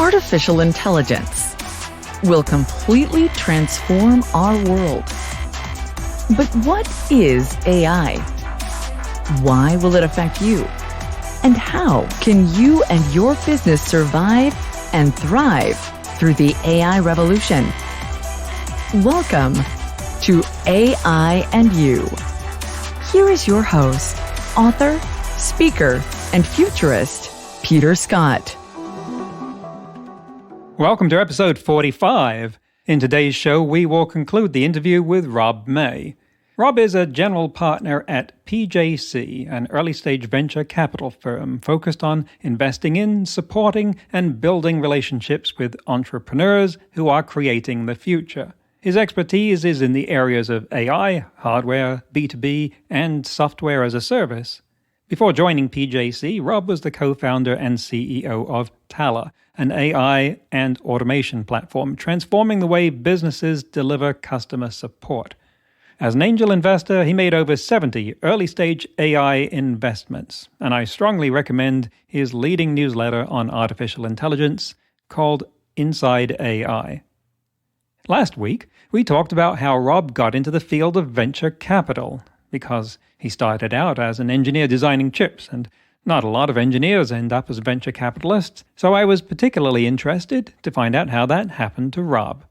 artificial intelligence will completely transform our world. But what is AI? Why will it affect you? And how can you and your business survive and thrive through the AI revolution? Welcome to AI and You. Here is your host, author, speaker, and futurist, Peter Scott. Welcome to episode 45. In today's show, we will conclude the interview with Rob May. Rob is a general partner at PJC, an early-stage venture capital firm focused on investing in, supporting, and building relationships with entrepreneurs who are creating the future. His expertise is in the areas of AI, hardware, B2B, and software as a service. Before joining PJC, Rob was the co-founder and CEO of Talla, an AI and automation platform transforming the way businesses deliver customer support. As an angel investor, he made over 70 early-stage AI investments, and I strongly recommend his leading newsletter on artificial intelligence called InsideAI. Last week, we talked about how Rob got into the field of venture capital, because he started out as an engineer designing chips, and not a lot of engineers end up as venture capitalists, so I was particularly interested to find out how that happened to Rob.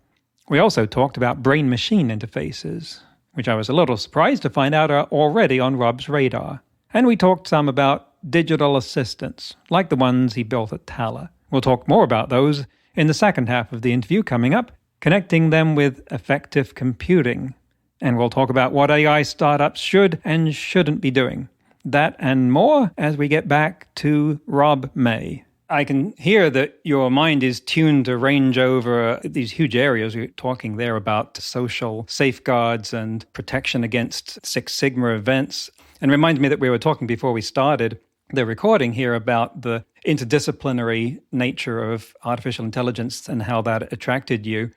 We also talked about brain-machine interfaces, which I was a little surprised to find out are already on Rob's radar. And we talked some about digital assistants, like the ones he built at Talla. We'll talk more about those in the second half of the interview coming up, connecting them with effective computing. And we'll talk about what AI startups should and shouldn't be doing. That and more as we get back to Rob May. I can hear that your mind is tuned to range over these huge areas. You're talking there about social safeguards and protection against Six Sigma events. And it reminds me that we were talking before we started the recording here about the interdisciplinary nature of artificial intelligence and how that attracted you.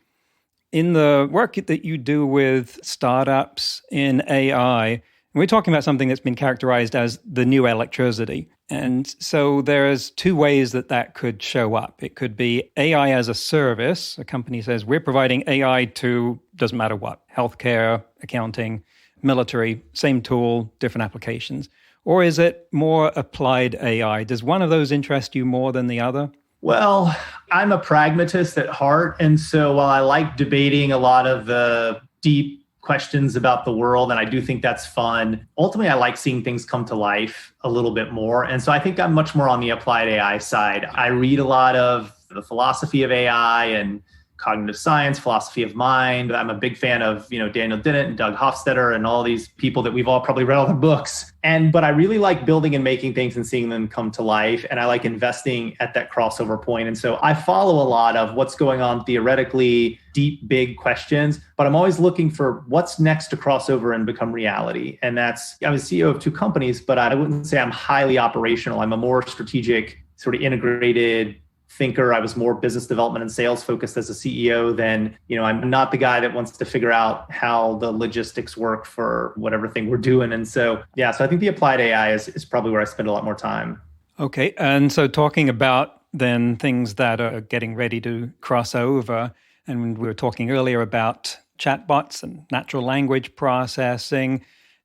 In the work that you do with startups in AI, we're talking about something that's been characterized as the new electricity. And so there's two ways that could show up. It could be AI as a service. A company says, we're providing AI to, doesn't matter what, healthcare, accounting, military, same tool, different applications. Or is it more applied AI? Does one of those interest you more than the other? Well, I'm a pragmatist at heart. And so while I like debating a lot of the deep questions about the world, and I do think that's fun, ultimately I like seeing things come to life a little bit more. And so I think I'm much more on the applied AI side. I read a lot of the philosophy of AI and cognitive science, philosophy of mind. I'm a big fan of, Daniel Dennett and Doug Hofstadter and all these people that we've all probably read all their books. But I really like building and making things and seeing them come to life. And I like investing at that crossover point. And so I follow a lot of what's going on theoretically, deep, big questions, but I'm always looking for what's next to cross over and become reality. And I'm a CEO of two companies, but I wouldn't say I'm highly operational. I'm a more strategic, sort of integrated thinker. I was more business development and sales focused as a CEO than, I'm not the guy that wants to figure out how the logistics work for whatever thing we're doing. And so, so I think the applied AI is probably where I spend a lot more time. Okay. And so talking about then things that are getting ready to cross over, and we were talking earlier about chatbots and natural language processing.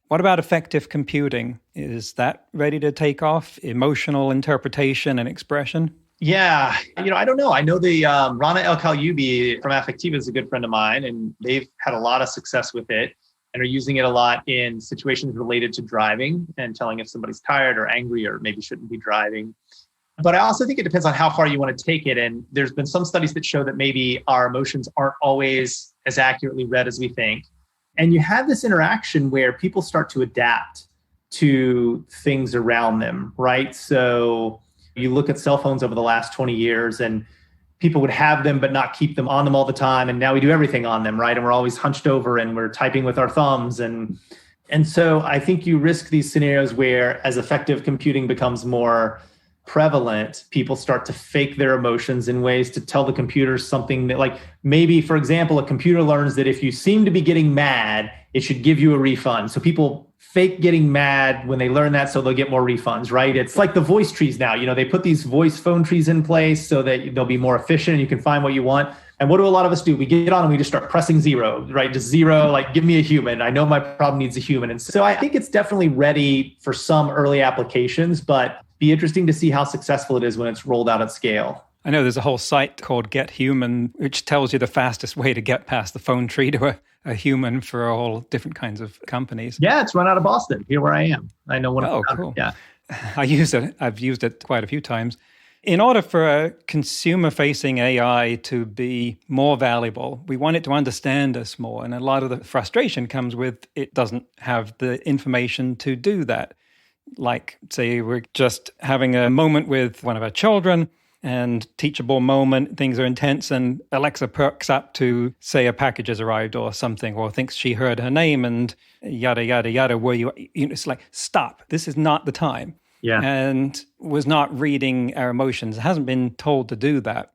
What about effective computing? Is that ready to take off? Emotional interpretation and expression? Yeah, I don't know. I know the Rana El-Kalyoubi from Affectiva is a good friend of mine, and they've had a lot of success with it and are using it a lot in situations related to driving and telling if somebody's tired or angry or maybe shouldn't be driving. But I also think it depends on how far you want to take it. And there's been some studies that show that maybe our emotions aren't always as accurately read as we think. And you have this interaction where people start to adapt to things around them, right? So you look at cell phones over the last 20 years and people would have them but not keep them on them all the time. And now we do everything on them, right? And we're always hunched over and we're typing with our thumbs. And so I think you risk these scenarios where as effective computing becomes more prevalent, people start to fake their emotions in ways to tell the computer something that, like, maybe, for example, a computer learns that if you seem to be getting mad, it should give you a refund. So people fake getting mad when they learn that so they'll get more refunds, right? It's like the voice trees now. They put these voice phone trees in place so that they'll be more efficient and you can find what you want. And what do a lot of us do? We get on and we just start pressing zero, right? Just zero, like give me a human. I know my problem needs a human. And so I think it's definitely ready for some early applications, but be interesting to see how successful it is when it's rolled out at scale. I know there's a whole site called Get Human, which tells you the fastest way to get past the phone tree to a human for all different kinds of companies. Yeah, it's run out of Boston, here where I am. I know one. Oh, cool. Yeah. I use it. I've used it quite a few times. In order for a consumer-facing AI to be more valuable, we want it to understand us more. And a lot of the frustration comes with it doesn't have the information to do that. Like, say, we're just having a moment with one of our children, and teachable moment, things are intense, and Alexa perks up to say a package has arrived or something, or thinks she heard her name and yada, yada, yada. It's like, stop, this is not the time. Yeah. And was not reading our emotions. It hasn't been told to do that.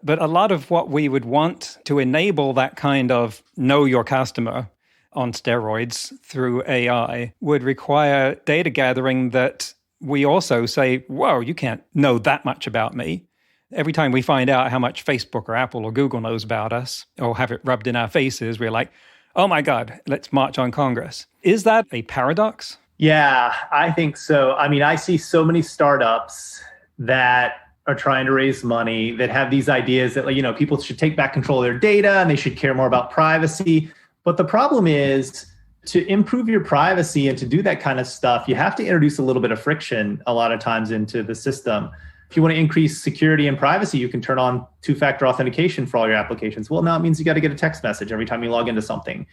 But a lot of what we would want to enable that kind of know your customer on steroids through AI would require data gathering that we also say, whoa, you can't know that much about me. Every time we find out how much Facebook or Apple or Google knows about us or have it rubbed in our faces, we're like, oh my God, let's march on Congress. Is that a paradox? Yeah, I think so. I mean, I see so many startups that are trying to raise money that have these ideas that, people should take back control of their data and they should care more about privacy. But the problem is, to improve your privacy and to do that kind of stuff, you have to introduce a little bit of friction a lot of times into the system. If you want to increase security and privacy, you can turn on two-factor authentication for all your applications. Well, now it means you got to get a text message every time you log into something.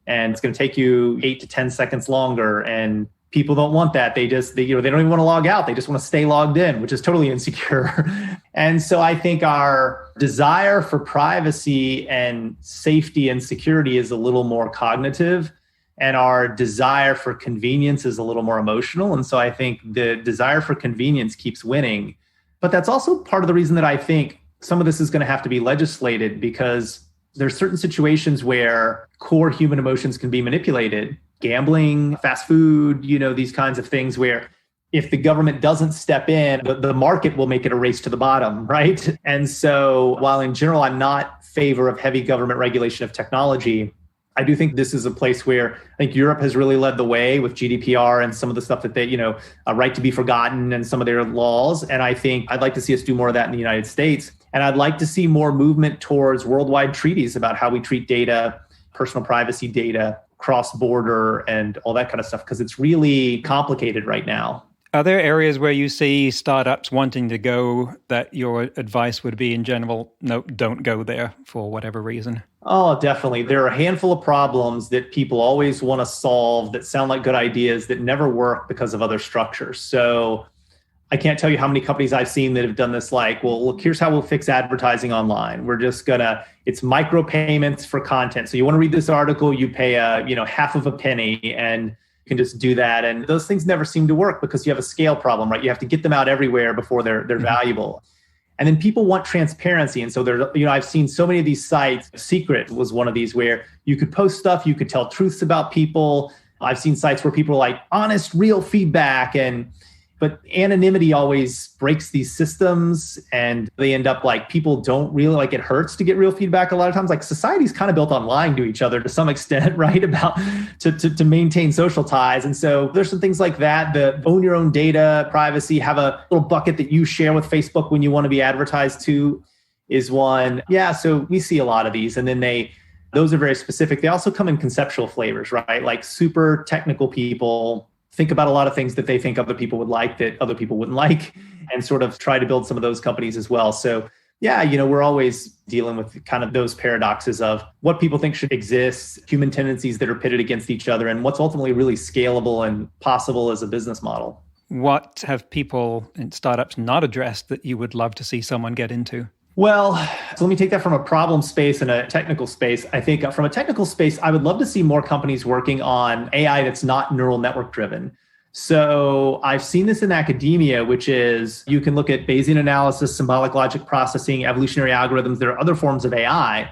And it's going to take you 8 to 10 seconds longer. And people don't want that. They don't even want to log out. They just want to stay logged in, which is totally insecure. And so I think our desire for privacy and safety and security is a little more cognitive. And our desire for convenience is a little more emotional. And so I think the desire for convenience keeps winning. But that's also part of the reason that I think some of this is going to have to be legislated, because there's certain situations where core human emotions can be manipulated. Gambling, fast food, these kinds of things where if the government doesn't step in, the market will make it a race to the bottom, right? And so while in general, I'm not in favor of heavy government regulation of technology, I do think this is a place where I think Europe has really led the way with GDPR and some of the stuff that they, a right to be forgotten and some of their laws. And I think I'd like to see us do more of that in the United States. And I'd like to see more movement towards worldwide treaties about how we treat data, personal privacy data, cross-border, and all that kind of stuff, because it's really complicated right now. Are there areas where you see startups wanting to go that your advice would be in general, no, don't go there for whatever reason? Oh, definitely. There are a handful of problems that people always want to solve that sound like good ideas that never work because of other structures. So I can't tell you how many companies I've seen that have done this, like, well, look, here's how we'll fix advertising online. We're just it's micropayments for content. So you want to read this article, you pay half of a penny and you can just do that. And those things never seem to work because you have a scale problem, right? You have to get them out everywhere before they're valuable. And then people want transparency. And so I've seen so many of these sites. Secret was one of these where you could post stuff, you could tell truths about people. I've seen sites where people are like honest, real feedback. But anonymity always breaks these systems, and they end up like people don't really it hurts to get real feedback a lot of times. Like society's kind of built on lying to each other to some extent, right? About to maintain social ties. And so there's some things like that, the own your own data, privacy, have a little bucket that you share with Facebook when you want to be advertised to is one. Yeah, so we see a lot of these. And then those are very specific. They also come in conceptual flavors, right? Like super technical people think about a lot of things that they think other people would like that other people wouldn't like, and sort of try to build some of those companies as well. So yeah, we're always dealing with kind of those paradoxes of what people think should exist, human tendencies that are pitted against each other, and what's ultimately really scalable and possible as a business model. What have people in startups not addressed that you would love to see someone get into? Well, so let me take that from a problem space and a technical space. I think from a technical space, I would love to see more companies working on AI that's not neural network driven. So I've seen this in academia, which is you can look at Bayesian analysis, symbolic logic processing, evolutionary algorithms. There are other forms of AI.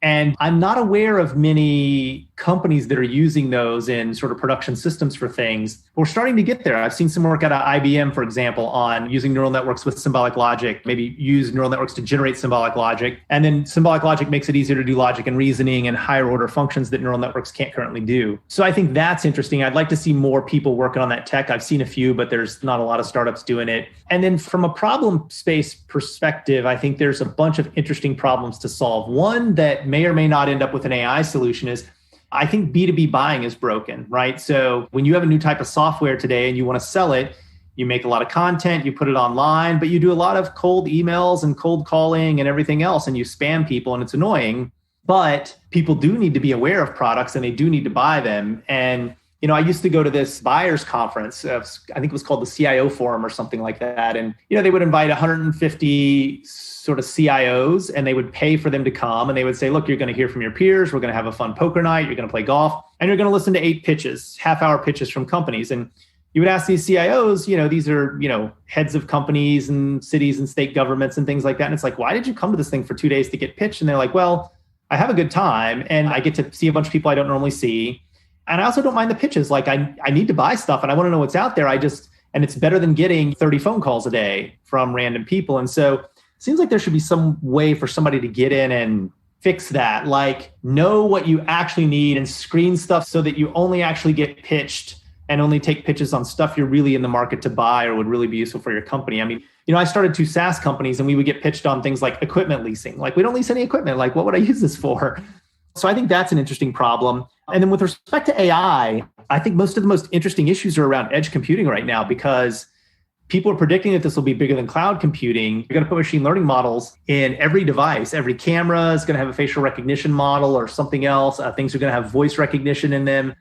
And I'm not aware of many companies that are using those in sort of production systems for things. We're starting to get there. I've seen some work out of IBM, for example, on using neural networks with symbolic logic, maybe use neural networks to generate symbolic logic. And then symbolic logic makes it easier to do logic and reasoning and higher order functions that neural networks can't currently do. So I think that's interesting. I'd like to see more people working on that tech. I've seen a few, but there's not a lot of startups doing it. And then from a problem space perspective, I think there's a bunch of interesting problems to solve. One that may or may not end up with an AI solution is I think B2B buying is broken, right? So when you have a new type of software today and you want to sell it, you make a lot of content, you put it online, but you do a lot of cold emails and cold calling and everything else, and you spam people, and it's annoying. But people do need to be aware of products and they do need to buy them. And I used to go to this buyers conference. I think it was called the CIO Forum or something like that. And, they would invite 150 sort of CIOs and they would pay for them to come. And they would say, look, you're going to hear from your peers. We're going to have a fun poker night. You're going to play golf and you're going to listen to 8 pitches, half-hour pitches from companies. And you would ask these CIOs, these are, heads of companies and cities and state governments and things like that. And it's like, why did you come to this thing for 2 days to get pitched? And they're like, well, I have a good time and I get to see a bunch of people I don't normally see. And I also don't mind the pitches. Like I need to buy stuff and I want to know what's out there. And it's better than getting 30 phone calls a day from random people. And so it seems like there should be some way for somebody to get in and fix that. Like know what you actually need and screen stuff so that you only actually get pitched and only take pitches on stuff you're really in the market to buy or would really be useful for your company. I mean, I started 2 SaaS companies and we would get pitched on things like equipment leasing. Like we don't lease any equipment. Like what would I use this for? So I think that's an interesting problem. And then with respect to AI, I think most of the most interesting issues are around edge computing right now because people are predicting that this will be bigger than cloud computing. You're going to put machine learning models in every device. Every camera is going to have a facial recognition model or something else. Things are going to have voice recognition in them.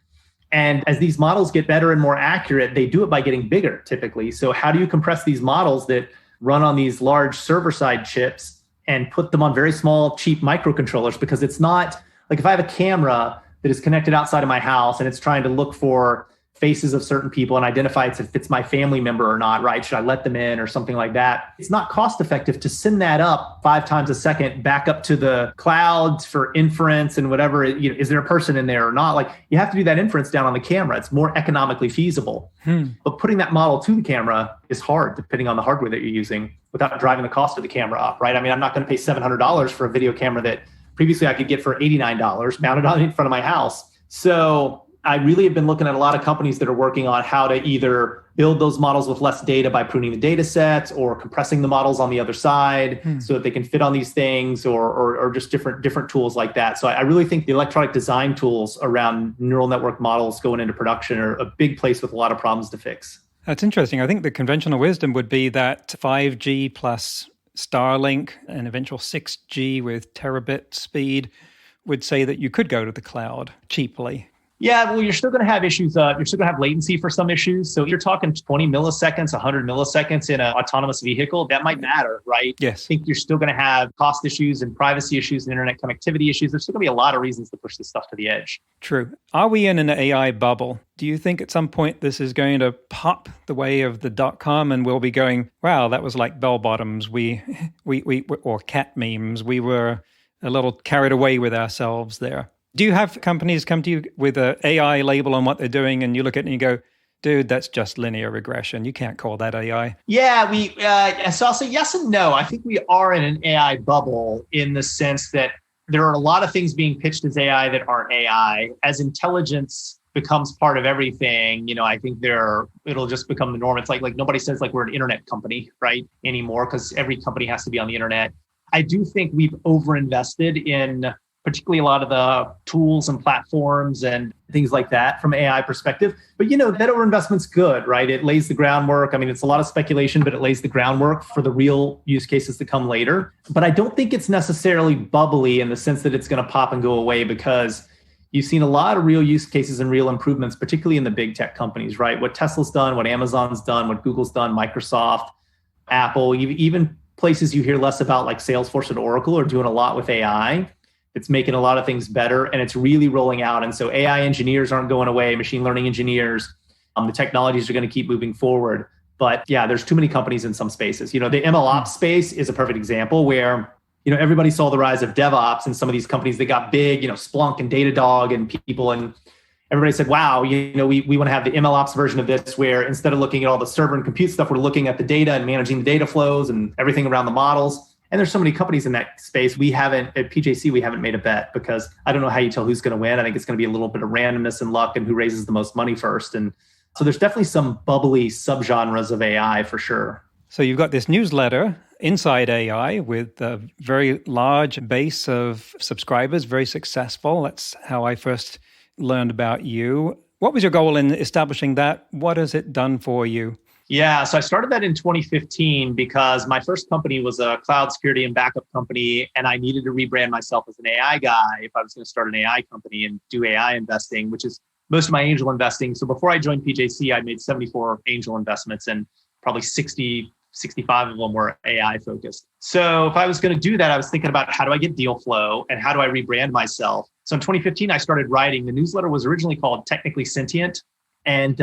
And as these models get better and more accurate, they do it by getting bigger typically. So how do you compress these models that run on these large server-side chips and put them on very small, cheap microcontrollers? Because it's not like if I have a camera that is connected outside of my house and it's trying to look for faces of certain people and identify if it's my family member or not, right? Should I let them in or something like that? It's not cost effective to send that up 5 times a second back up to the clouds for inference and whatever. Is there a person in there or not? Like you have to do that inference down on the camera. It's more economically feasible. But putting that model to the camera is hard depending on the hardware that you're using without driving the cost of the camera up, right? I mean, I'm not going to pay $700 for a video camera that previously I could get for $89 mounted on in front of my house. So I really have been looking at a lot of companies that are working on how to either build those models with less data by pruning the data sets or compressing the models on the other side so that they can fit on these things or just different tools like that. So I really think the electronic design tools around neural network models going into production are a big place with a lot of problems to fix. That's interesting. I think the conventional wisdom would be that 5G plus Starlink and eventual 6G with terabit speed would say that you could go to the cloud cheaply. Yeah, well, you're still going to have issues. You're still going to have latency for some issues. So you're talking 20 milliseconds, 100 milliseconds in an autonomous vehicle. That might matter, right? Yes. I think you're still going to have cost issues and privacy issues and internet connectivity issues. There's still going to be a lot of reasons to push this stuff to the edge. True. Are we in an AI bubble? Do you think at some point this is going to pop the way of the .com and we'll be going, wow, that was like bell bottoms. We or cat memes. We were a little carried away with ourselves there. Do you have companies come to you with an AI label on what they're doing and you look at it and you go, dude, that's just linear regression. You can't call that AI. Yeah, so I'll say yes and no. I think we are in an AI bubble in the sense that there are a lot of things being pitched as AI that aren't AI. As intelligence becomes part of everything, I think it'll just become the norm. It's like nobody says like we're an internet company, right, anymore, because every company has to be on the internet. I do think we've overinvested in particularly a lot of the tools and platforms and things like that from an AI perspective. But, that overinvestment's good, right? It lays the groundwork. I mean, it's a lot of speculation, but it lays the groundwork for the real use cases to come later. But I don't think it's necessarily bubbly in the sense that it's going to pop and go away because you've seen a lot of real use cases and real improvements, particularly in the big tech companies, right? What Tesla's done, what Amazon's done, what Google's done, Microsoft, Apple, even places you hear less about like Salesforce and Oracle are doing a lot with AI. It's making a lot of things better and it's really rolling out. And so AI engineers aren't going away, machine learning engineers, the technologies are going to keep moving forward. But yeah, there's too many companies in some spaces. The MLOps space is a perfect example where everybody saw the rise of DevOps and some of these companies that got big, Splunk and Datadog and people, and everybody said, wow, we want to have the MLOps version of this, where instead of looking at all the server and compute stuff, we're looking at the data and managing the data flows and everything around the models. And there's so many companies in that space. At PJC, we haven't made a bet because I don't know how you tell who's going to win. I think it's going to be a little bit of randomness and luck and who raises the most money first. And so there's definitely some bubbly subgenres of AI for sure. So you've got this newsletter, InsideAI, with a very large base of subscribers, very successful. That's how I first learned about you. What was your goal in establishing that? What has it done for you? Yeah, so I started that in 2015 because my first company was a cloud security and backup company, and I needed to rebrand myself as an AI guy if I was going to start an AI company and do AI investing, which is most of my angel investing. So before I joined PJC, I made 74 angel investments, and probably 65 of them were AI focused. So if I was going to do that, I was thinking about how do I get deal flow and how do I rebrand myself? So in 2015, I started writing. The newsletter was originally called Technically Sentient. And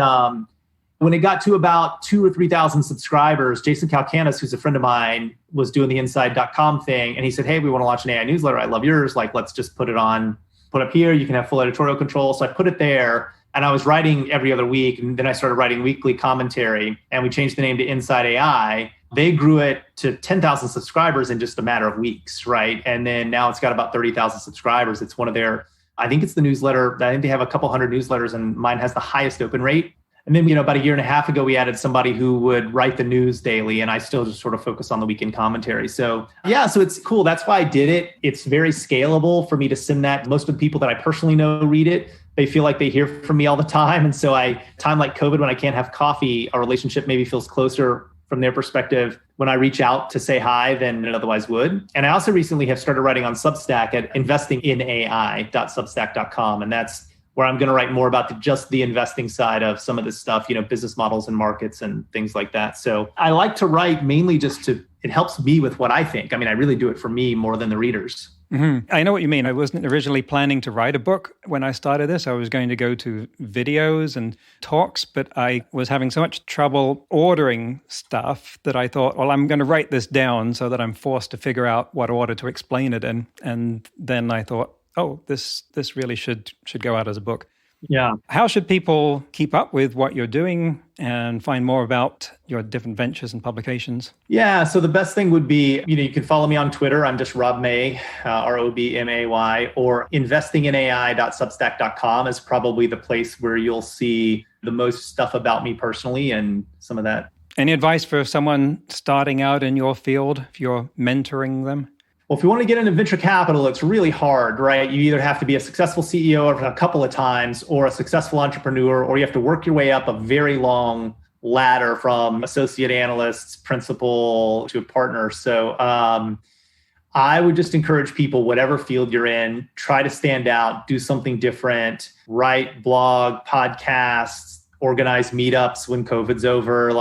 when it got to about 2,000 or 3,000 subscribers, Jason Calacanis, who's a friend of mine, was doing the Inside.com thing. And he said, hey, we want to launch an AI newsletter. I love yours. Let's just put up here. You can have full editorial control. So I put it there. And I was writing every other week. And then I started writing weekly commentary. And we changed the name to InsideAI. They grew it to 10,000 subscribers in just a matter of weeks, right? And then now it's got about 30,000 subscribers. It's one of their, I think it's the newsletter. I think they have a couple hundred newsletters, and mine has the highest open rate. And then, about a year and a half ago, we added somebody who would write the news daily, and I still just sort of focus on the weekend commentary. So yeah, so it's cool. That's why I did it. It's very scalable for me to send that. Most of the people that I personally know read it. They feel like they hear from me all the time. And so time like COVID, when I can't have coffee, our relationship maybe feels closer from their perspective when I reach out to say hi than it otherwise would. And I also recently have started writing on Substack at investinginai.substack.com. And that's where I'm going to write more about just the investing side of some of this stuff, business models and markets and things like that. So I like to write mainly it helps me with what I think. I really do it for me more than the readers. Mm-hmm. I know what you mean. I wasn't originally planning to write a book when I started this. I was going to go to videos and talks, but I was having so much trouble ordering stuff that I thought, well, I'm going to write this down so that I'm forced to figure out what order to explain it in. And then I thought, oh, this really should go out as a book. Yeah. How should people keep up with what you're doing and find more about your different ventures and publications? Yeah. So the best thing would be, you can follow me on Twitter. I'm just Rob May, ROBMAY, or investinginai.substack.com is probably the place where you'll see the most stuff about me personally and some of that. Any advice for someone starting out in your field if you're mentoring them? Well, if you want to get into venture capital, it's really hard, right? You either have to be a successful CEO a couple of times or a successful entrepreneur, or you have to work your way up a very long ladder from associate analysts, principal to a partner. So I would just encourage people, whatever field you're in, try to stand out, do something different, write, blog, podcasts, organize meetups when COVID's over,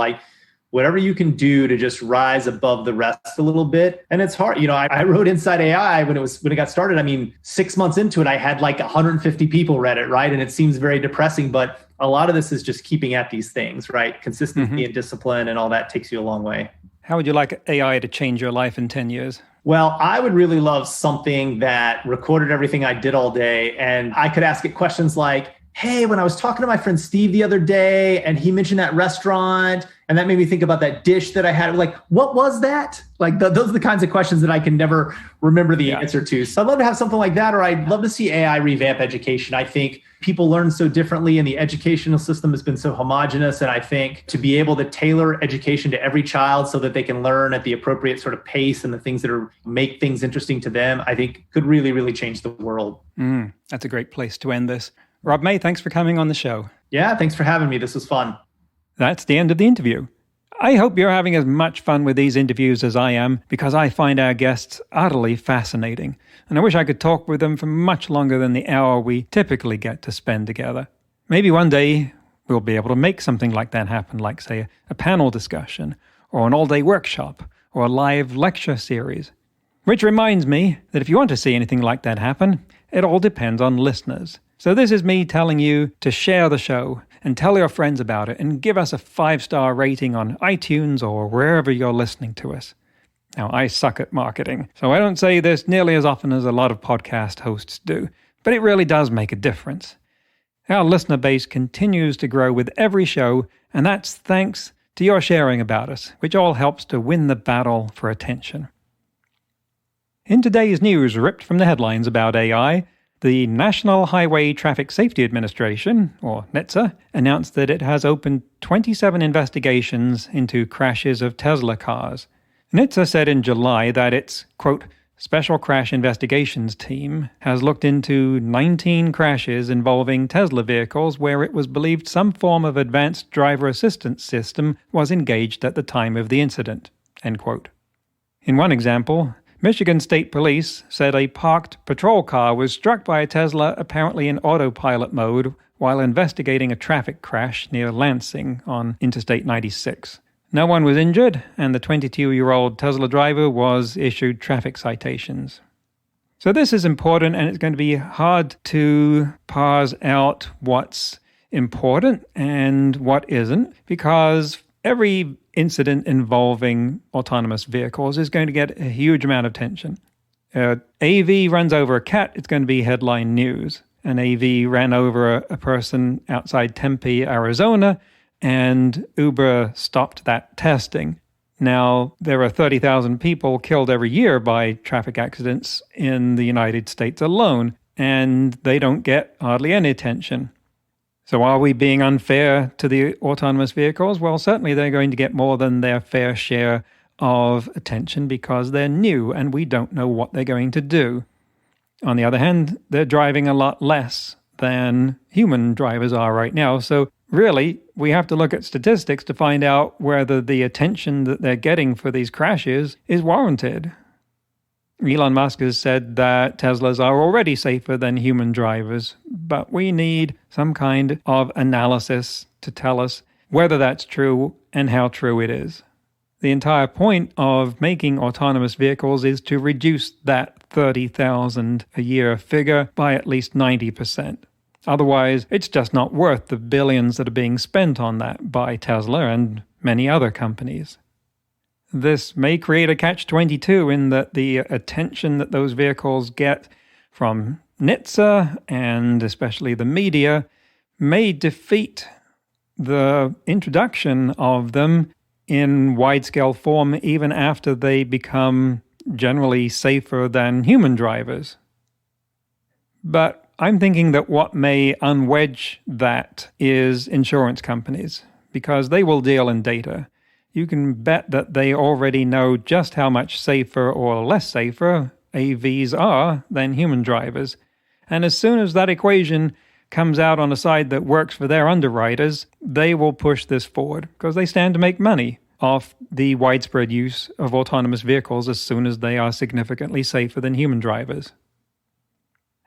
whatever you can do to just rise above the rest a little bit. And it's hard. I wrote InsideAI when it got started. 6 months into it, I had 150 people read it, right? And it seems very depressing, but a lot of this is just keeping at these things, right? Consistency and discipline and all that takes you a long way. How would you like AI to change your life in 10 years? Well, I would really love something that recorded everything I did all day. And I could ask it questions like, hey, when I was talking to my friend Steve the other day and he mentioned that restaurant and that made me think about that dish that I had, what was that? Those are the kinds of questions that I can never remember the answer to. So I'd love to have something like that, or I'd love to see AI revamp education. I think people learn so differently and the educational system has been so homogenous. And I think to be able to tailor education to every child so that they can learn at the appropriate sort of pace and the things that make things interesting to them, I think could really, really change the world. That's a great place to end this. Rob May, thanks for coming on the show. Yeah, thanks for having me. This was fun. That's the end of the interview. I hope you're having as much fun with these interviews as I am, because I find our guests utterly fascinating. And I wish I could talk with them for much longer than the hour we typically get to spend together. Maybe one day we'll be able to make something like that happen, like, say, a panel discussion, or an all-day workshop, or a live lecture series. Which reminds me that if you want to see anything like that happen, it all depends on listeners. So this is me telling you to share the show and tell your friends about it and give us a 5-star rating on iTunes or wherever you're listening to us. Now, I suck at marketing, so I don't say this nearly as often as a lot of podcast hosts do, but it really does make a difference. Our listener base continues to grow with every show, and that's thanks to your sharing about us, which all helps to win the battle for attention. In today's news ripped from the headlines about AI, the National Highway Traffic Safety Administration, or NHTSA, announced that it has opened 27 investigations into crashes of Tesla cars. NHTSA said in July that its, quote, Special Crash Investigations Team has looked into 19 crashes involving Tesla vehicles where it was believed some form of advanced driver assistance system was engaged at the time of the incident, end quote. In one example, Michigan State Police said a parked patrol car was struck by a Tesla apparently in autopilot mode while investigating a traffic crash near Lansing on Interstate 96. No one was injured, and the 22-year-old Tesla driver was issued traffic citations. So this is important, and it's going to be hard to parse out what's important and what isn't, because every incident involving autonomous vehicles is going to get a huge amount of attention. AV runs over a cat, it's going to be headline news. An AV ran over a person outside Tempe, Arizona, and Uber stopped that testing. Now, there are 30,000 people killed every year by traffic accidents in the United States alone, and they don't get hardly any attention. So are we being unfair to the autonomous vehicles? Well, certainly they're going to get more than their fair share of attention because they're new and we don't know what they're going to do. On the other hand, they're driving a lot less than human drivers are right now, so really, we have to look at statistics to find out whether the attention that they're getting for these crashes is warranted. Elon Musk has said that Teslas are already safer than human drivers, but we need some kind of analysis to tell us whether that's true and how true it is. The entire point of making autonomous vehicles is to reduce that 30,000 a year figure by at least 90%. Otherwise, it's just not worth the billions that are being spent on that by Tesla and many other companies. This may create a catch-22 in that the attention that those vehicles get from NHTSA and especially the media may defeat the introduction of them in wide-scale form even after they become generally safer than human drivers. But I'm thinking that what may unwedge that is insurance companies, because they will deal in data. You can bet that they already know just how much safer or less safer AVs are than human drivers. And as soon as that equation comes out on a side that works for their underwriters, they will push this forward, because they stand to make money off the widespread use of autonomous vehicles as soon as they are significantly safer than human drivers.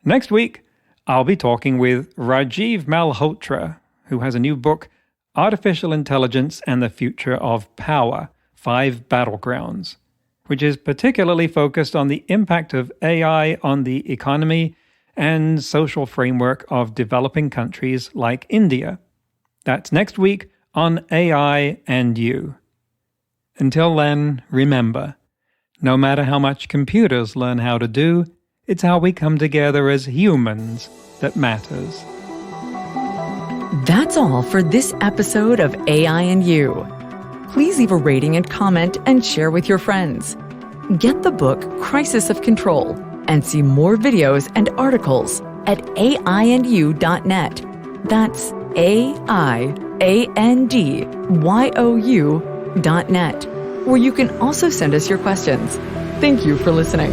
Next week, I'll be talking with Rajiv Malhotra, who has a new book, Artificial Intelligence and the Future of Power, 5 Battlegrounds, which is particularly focused on the impact of AI on the economy and social framework of developing countries like India. That's next week on AI and You. Until then, remember, no matter how much computers learn how to do, it's how we come together as humans that matters. That's all for this episode of AI and You. Please leave a rating and comment and share with your friends. Get the book Crisis of Control and see more videos and articles at aiandyou.net. That's aiandyou.net, where you can also send us your questions. Thank you for listening.